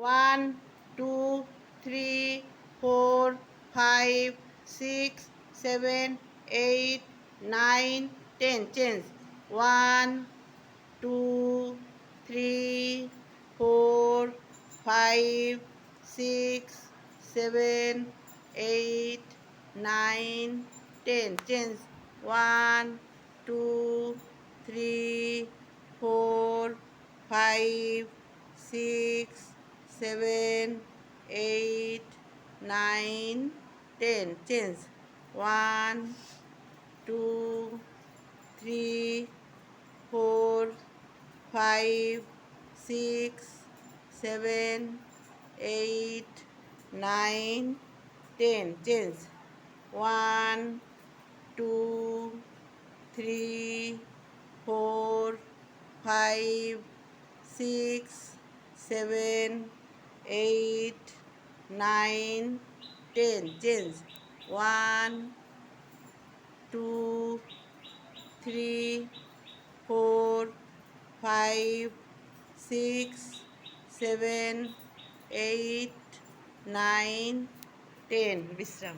One two three four five six seven eight nine ten change one two three four five six seven eight nine ten change one two three four five six seven eight nine ten change one two three four five six seven eight nine ten change one two three four five six seven eight nine ten change one two three four five six seven eight nine ten বিশ্রাম।